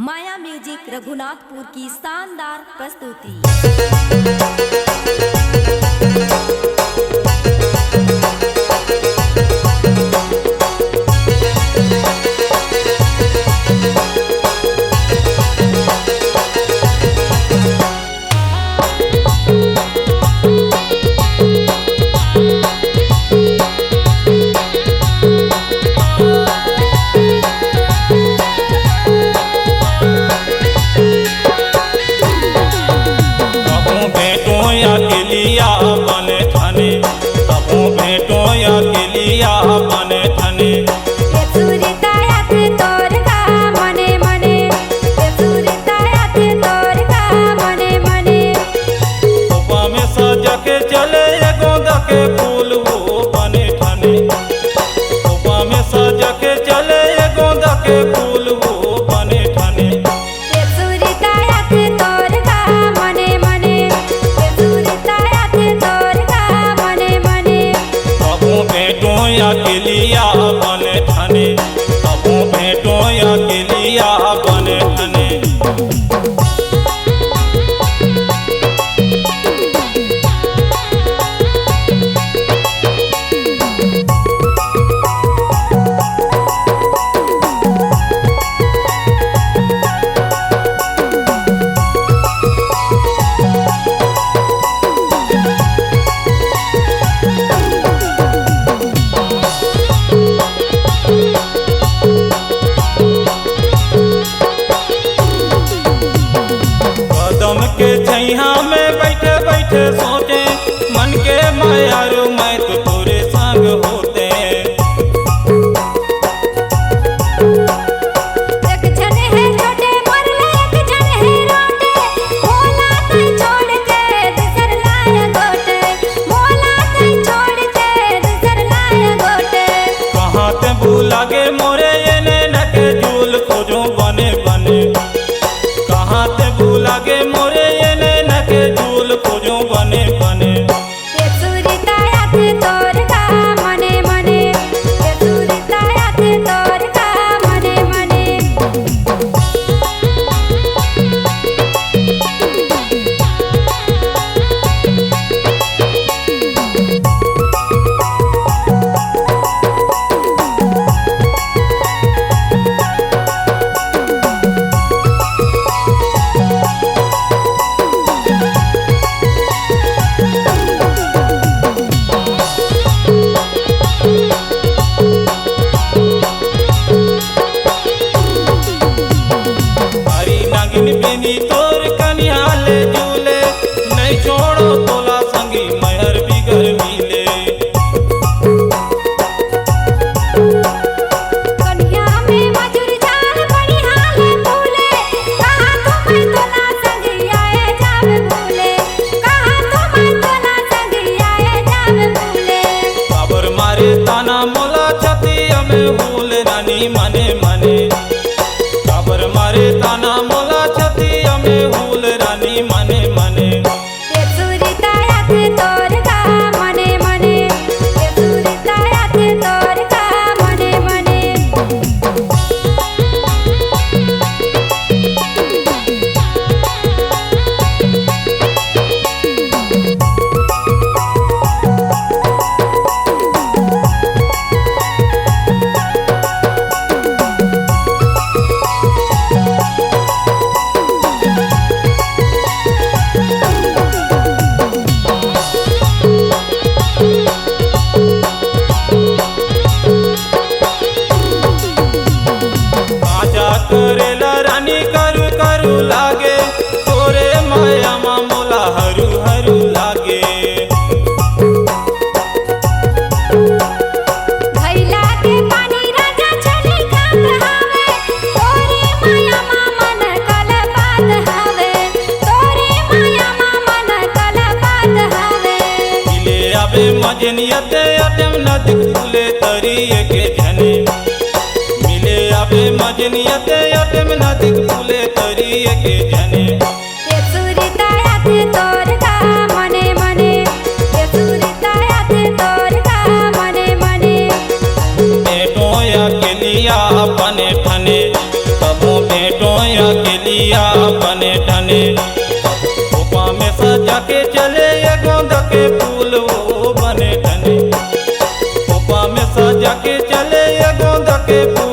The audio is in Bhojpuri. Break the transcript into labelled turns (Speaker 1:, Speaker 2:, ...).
Speaker 1: माया म्यूजिक रघुनाथपुर की शानदार प्रस्तुति।
Speaker 2: बने थने सबो भेटो या के लिया बने थने
Speaker 1: तोर का मने मने तोर का मने मने
Speaker 2: सोफा में सजा के चले गोंदा के फूल वो बने थने सोफा में सजा के चले गोंदा के फूल वो बने थने
Speaker 1: तोर का मने मने
Speaker 2: भेटो या के लिया बने थने सबो भेटो या के लिया बने थने। के छैया में बैठे बैठे सोचे मन के मायारू मैं तो तोरे संग होते
Speaker 1: एक जन है छोटे मरले एक जन है रोटे मोला तई छोड़ के दूसर लाए गोटे मोला तई छोड़ के दूसर लाए गोटे
Speaker 2: कहाँ ते भूला गे मोरे ये न के झूल खोजो बने बने कहाँ ते भूला गे मोरे के झूल खोजो बने बने
Speaker 1: तोर का मने मने तोर का मने मने
Speaker 2: बेनी तोर कनियाले झूले नहीं छोड़ो तोला संगी महर बिगर मिले
Speaker 1: कनिया में मजूर जान बड़ी हाल भूले कहाँ तुम्हें तोला संगी आए जावे भूले कहाँ तुम्हें तोला संगी आए जावे भूले
Speaker 2: बाबर मारे ताना मोला छती हमें भूल रानी मने मने बाबर मारे ताना मोला छती हमें भूल रानी मने मने
Speaker 1: तोर का मने मने तोर का मने मने
Speaker 2: करेला रानी करू करू लागे तोरे माया मोला हरू हरू लागे
Speaker 1: भैला के पानी राजा चले खात हावे तोरे माया मन कल बात हावे तोरे माया मन कल बात हावे
Speaker 2: मिले आवे मजनियत अटम नदिक फूले तरिए के जने मिले आवे मजनियत अटम नदिक फूले तरिए के जने
Speaker 1: तोर का मने मने तोर का मने मने
Speaker 2: भेटो या के लिया बने ठने सबो भेटो या में सजा के चले ये गोंदा के फूल वो बने ठने। खोपा में सजा के चले ये गोंदा के फूल